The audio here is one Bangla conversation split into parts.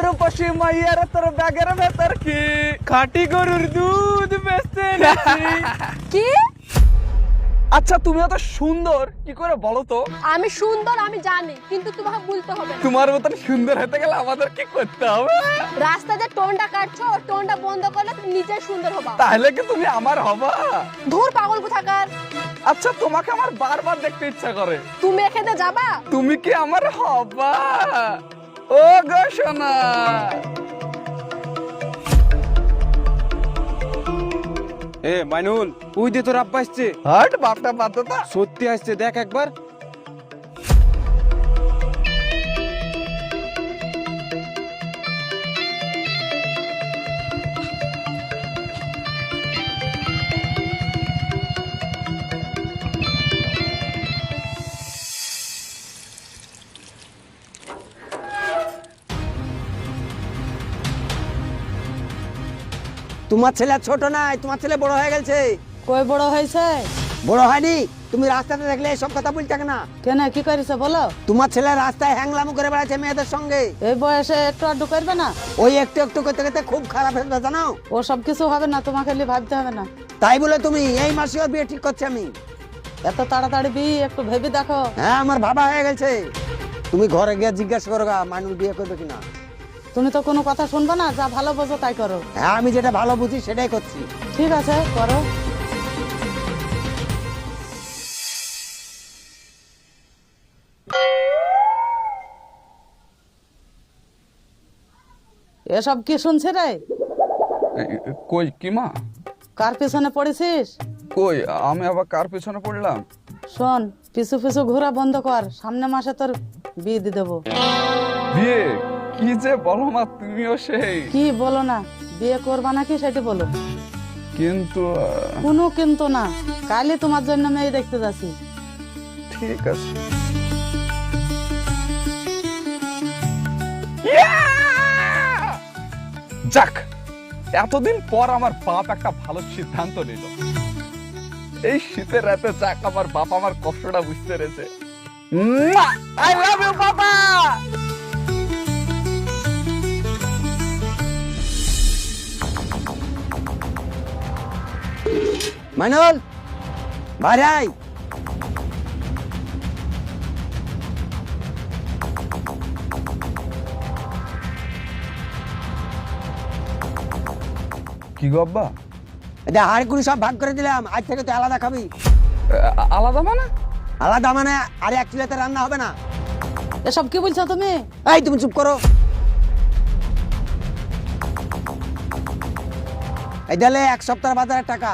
রূপসী মাইয়ার তোর ব্যাগের ভেতর কি খাঁটি গরুর দুধ বেচতে নাকি? কি? আচ্ছা তুমি এত সুন্দর কি করে বলো তো? আমি সুন্দর আমি জানি, কিন্তু তোমাকে বলতে হবে না। তোমার মতন সুন্দর হতে গেলে আমাদের কি করতে হবে? রাস্তায় যে টোনটা কাটছো, টোনটা বন্ধ করলে তুমি নিজে সুন্দর হবা। তাহলে কি তুমি আমার হবা? ধুর পাগল কোথাকার। আচ্ছা তোমাকে আমার বারবার দেখতে ইচ্ছা করে। তুমি এখানে যাবা? তুমি কি আমার হবা? ও গো সোনা, এ মাইনুল, ওই যে তোর আব্বা আসছে। হাট বাপটা বাধ্যতা। সত্যি আসছে, দেখ একবার। তোমার ছেলে ছোট নাই, তোমার ছেলে বড় হয়ে গেছে। কই বড় হয়েছে? বড় হয়নি? তুমি রাস্তাতে দেখলে এসব কথা বলতে না। কেন, কি করেছে বলো? তোমার ছেলে রাস্তায় হ্যাংলামো করে বেড়াচ্ছে মেয়েদের সঙ্গে। এই বয়সে একটু আড্ডু করবে না? ওই একটু একটু করতে করতে খুব খারাপ হয়ে যাবে জানো। ও সব কিছু হবে না, তোমাকে খালি ভাবতে হবে না। তাই বলে তুমি এই মাসেও বিয়ে ঠিক করছি আমি। এত তাড়াতাড়ি বিয়ে একটু ভেবে দেখো। হ্যাঁ আমার ভাবা হয়ে গেছে। তুমি ঘরে গিয়ে জিজ্ঞাসা করো মানুষ বিয়ে করবে কিনা। তুমি তো কোনো কথা শুনবে না, যা ভালো বোঝো তাই করো। হ্যাঁ আমি যেটা ভালো বুঝি সেটাই করছি। ঠিক আছে, করো। এসব কি শুনছি রে? কই কি মা? কার পিছনে পড়েছিস? কই আমি আবার কার পিছনে পড়লাম? শোন, পিছু পিছু ঘোরা বন্ধ কর, সামনে মাসে তোর বিয়ে দিয়ে দেবো। বিয়ে? কি যে বলো মা, তুমিও সেই। কি বলো না, বিয়ে করবা নাকি সেটি বলো। কিন্তু কোনো কিন্তু না, কালই তোমার জন্য মেয়ে দেখতে যাচ্ছি। ঠিক আছে। যাক, এতদিন পর আমার বাপ একটা ভালো সিদ্ধান্ত নিল। এই শীতের রাতে যাক আমার বাপ আমার কষ্টটা বুঝতে পেরেছে। আই লাভ ইউ বাবা। মাইনুল বাইরে আয়। কি গো আব্বা? এটা হাড়গুড়ি সব ভাগ করে দিলাম, আজ থেকে তুই আলাদা খাবি। আলাদা মানে? আলাদা মানে আর এক চুলাতে রান্না হবে না। এসব কি বলছো তুমি? এই তুমি চুপ করো। এই দিলে এক সপ্তাহ বাজারের টাকা।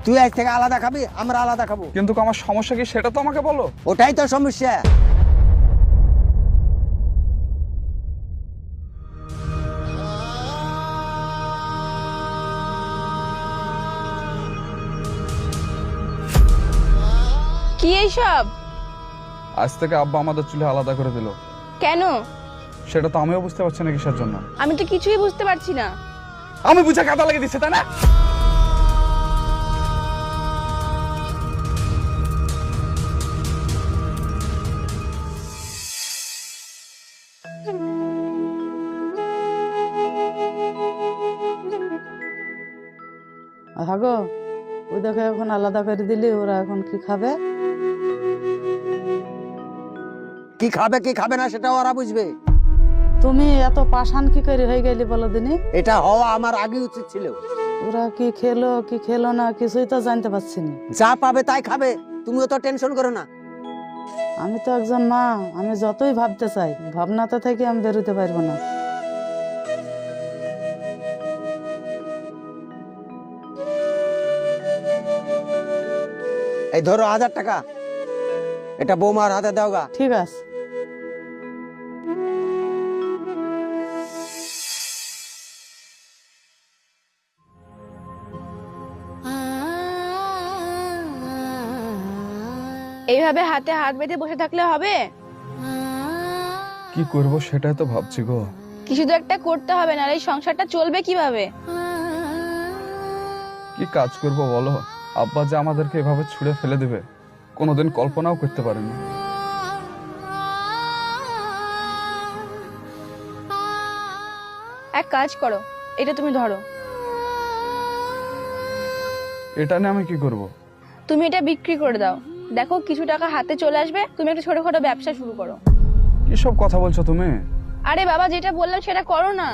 তুই আজ থেকে আলাদা খাবি, আমরা আলাদা খাবো। কিন্তু আমার সমস্যা কি সেটা তো আমাকে বলো। ওটাই তো সমস্যা। কি এইসব? আজ থেকে আব্বা আমাদের চুলে আলাদা করে দিল। কেন? সেটা তো আমিও বুঝতে পারছি না কিসের জন্য। আমি তো কিছুই বুঝতে পারছি না। আমি বুঝা কাদা লাগিয়ে দিচ্ছে তাই না? হাগো, ওই দেখো এখন আলাদা করে দিলি, ওরা এখন কি খাবে? কি খাবে কি খাবে না সেটা ওরা বুঝবে। তুমি এত পাষাণ কি করে হয়ে গেলি বলো দিনি? এটা হওয়া আমার আগে উচিত ছিল। ওরা কি খেলো কি খেলো না কিছুই তো জানতে পারছি না। যা পাবে তাই খাবে, তুমিও তো টেনশন করো না। আমি তো একজন মা, আমি যতই ভাবতে চাই ভাবনাতে থেকে আমি বেরোতে পারবো না। এই ধরো 1000 টাকা, এটা বৌমার হাতে দাও গা। ঠিক আছে। এইভাবে হাতে হাত বেঁধে বসে থাকলে হবে? কি করব সেটাই তো ভাবছি গো। কিছু তো একটা করতে হবে, না এই সংসারটা চলবে কিভাবে? কি কাজ করব বলো? আব্বা যে আমাদেরকে এভাবে ছুঁড়ে ফেলে দেবে কোনোদিন কল্পনাও করতে পারিনি। এক কাজ করো, এটা তুমি ধরো। এটা নিয়ে আমি কি করব? তুমি এটা বিক্রি করে দাও, দেখো কিছু টাকা হাতে চলে আসবে, তুমি একটা ছোটখাটো ব্যবসা শুরু করো। কি সব কথা বলছো তুমি? আরে বাবা, যেটা বললাম সেটা করো না।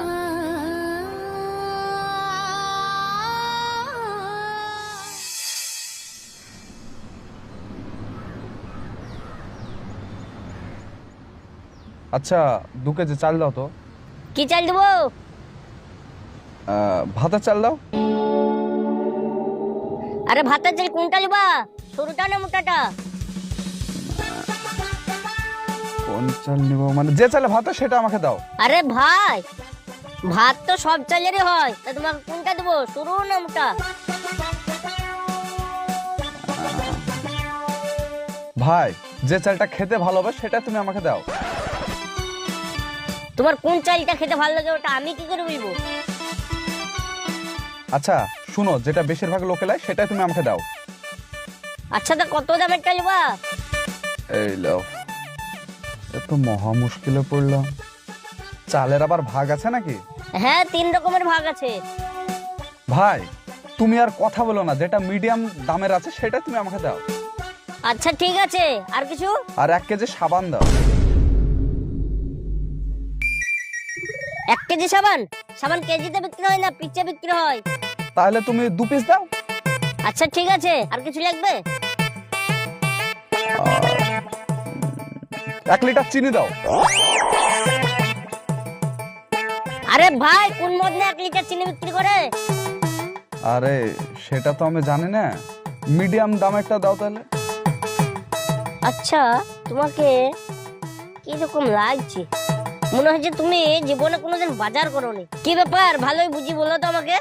আচ্ছা 2 কেজি চাল দাও তো। কি চাল দেবো? ভাতের চাল দাও। আরে ভাতের চাল কোনটা নেবা, সরুটা না মোটাটা? কোন চাল নিব মানে যে চালে ভাত হয় সেটা আমাকে দাও। আরে ভাই, ভাত তো সব চালেরই হয়, তা তোমাকে কোনটা দেবো, সরু না মোটা? ভাই যে চালটা খেতে ভালো হবে সেটা তুমি আমাকে দাও। তোমার কোন চালটা খেতে ভালো লাগে ওটা আমি কি করে বলবো? আচ্ছা শুনো, যেটা বেশিরভাগ লোকে লাই সেটাই তুমি আমাকে দাও। আচ্ছা তা কত দামের চাল নেবা? এই লাও, এত মহা মুশকিলে পড়লাম। চালের আবার ভাগ আছে নাকি? হ্যাঁ 3 রকমের ভাগ আছে। ভাই তুমি আর কথা বলো না, যেটা মিডিয়াম দামের আছে সেটা তুমি আমাকে দাও। আচ্ছা ঠিক আছে, আর কিছু? আর 1 কেজি সাবান দাও। 1 কেজি সাবান? সাবান কেজিতে বিক্রি হয় না, পিচে বিক্রি হয়। তাহলে তুমি 2 পিস দাও। আচ্ছা ঠিক আছে, আর কিছু লাগবে? 1 লিটার চিনি দাও। আরে ভাই, কোন মদনে 1 লিটার চিনি বিক্রি করে? আরে সেটা তো আমি জানি না, মিডিয়াম দামেরটা দাও তাহলে। আচ্ছা তোমাকে কি রকম লাগছে? মনে হচ্ছে তুমি জীবনে কোনোদিন বাজার করোনি। কি ব্যাপার, ভালোই বুঝি বলো তো আমাকে।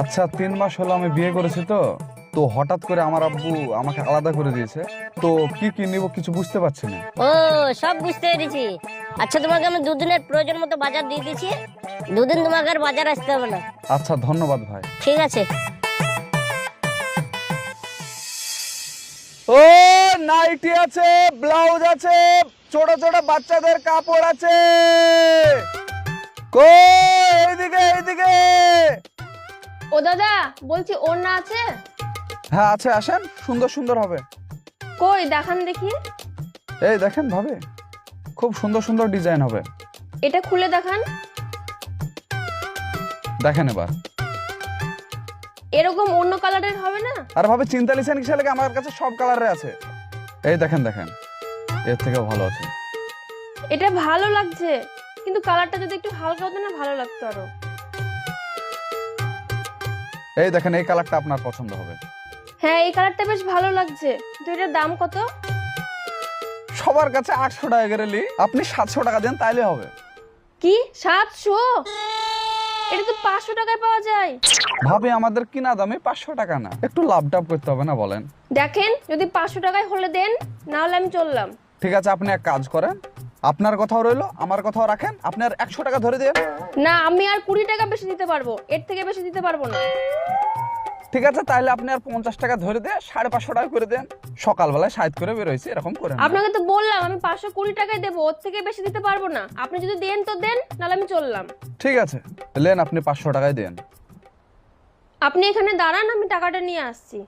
আচ্ছা 3 মাস হলো আমি বিয়ে করেছি তো হঠাৎ করে আমার আব্বু আমাকে আলাদা করে দিয়েছে, তো কি কি নিব কিছু বুঝতে পারছি না। ও সব বুঝতে পেরেছি। আচ্ছা তোমাকে আমি 2 দিনের প্রয়োজন মতো বাজার দিয়ে দিয়েছি, 2 দিন তোমাকে আর বাজার আসতে হবে না। আচ্ছা ধন্যবাদ ভাই। ঠিক আছে। ও নাইটি আছে, ব্লাউজ আছে, ছোট ছোট বাচ্চাদের কাপড় আছে। কই এইদিকে এইদিকে। ও দাদা, বলছি ওড়না আছে? হ্যাঁ আছে, আসেন, সুন্দর সুন্দর হবে। কই দেখান দেখি। এই দেখেন ভাবে, খুব সুন্দর সুন্দর ডিজাইন হবে। এটা খুলে দেখান। দেখেন এবার। এরকম অন্য কালারের হবে না? আর ভাবে চিন্তা লিছেন কিসের লাগে, আমার কাছে সব কালারে আছে। এই দেখেন দেখেন, এর থেকেও ভালো আছে। এটা ভালো লাগছে, কিন্তু কালারটা যদি একটু হালকা হতো না ভালো লাগতো আরো। এই দেখেন, এই কালারটা আপনার পছন্দ হবে। হ্যাঁ এই কালারটা বেশ ভালো লাগছে, তো এটার দাম কত? সবার কাছে 800 টাকা করে লি, আপনি 700 টাকা দেন তাইলে হবে। কি 700? এটা তো 500 টাকায় পাওয়া যায়। ভাবে আমাদের কিনা দামে 500 টাকা না, একটু লাভ টাভ করতে হবে না বলেন? দেখেন যদি 500 টাকায় হলে দেন, না হলে আমি চললাম। ঠিক আছে, আপনি এক কাজ করেন, আপনার কথাও রইলো আমার কথাও রাখেন, আপনি আর 100 টাকা ধরে দেন। না আমি আর 20 টাকা বেশি দিতে পারবো, এর থেকে বেশি দিতে পারবো না। ঠিক আছে, তাহলে আপনি আর 50 টাকা ধরে দেন, 550 টাকা করে দেন। সকালবেলায় 60 করে বের হয়েছে, এরকম করে নেন। আপনাকে তো বললাম আমি 520 টাকায় দেবো, ওর থেকে বেশি দিতে পারবো না। আপনি যদি দেন তো দেন, নাহলে আমি চললাম। ঠিক আছে লেন, আপনি 500 টাকায় দেন। আপনি এখানে দাঁড়ান, আমি টাকাটা নিয়ে আসছি।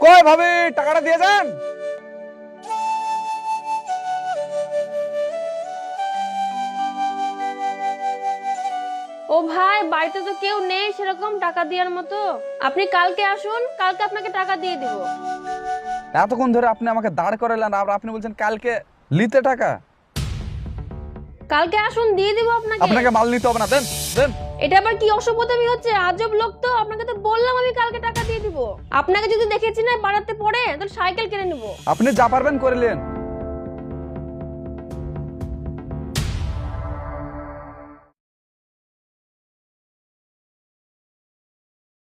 কই ভাবি, টাকাটা দিয়ে যান। ও ভাই, বাড়িতে তো কেউ নেই সেরকম টাকা দেওয়ার মতো। আপনি কালকে আসুন, কালকে আপনাকে টাকা দিয়ে দিব। এতক্ষণ ধরে আপনি আমাকে দাঁড় করালেন, আর আপনি বলছেন কালকে নিতে টাকা। কালকে আসুন, দিয়ে দিব আপনাকে। আপনাকে মাল নিতে হবে না, দেন দেন। এটা আবার কি অসভ্যতামি হচ্ছে? আজব লোক তো। আপনাকে তো বললাম আমি কালকে টাকা দিয়ে দিব। আপনাকে যদি দেখেছি না বাড়াতে পড়ে, তাহলে সাইকেল কিনে নিব। আপনি যা পারবেন করে নেন।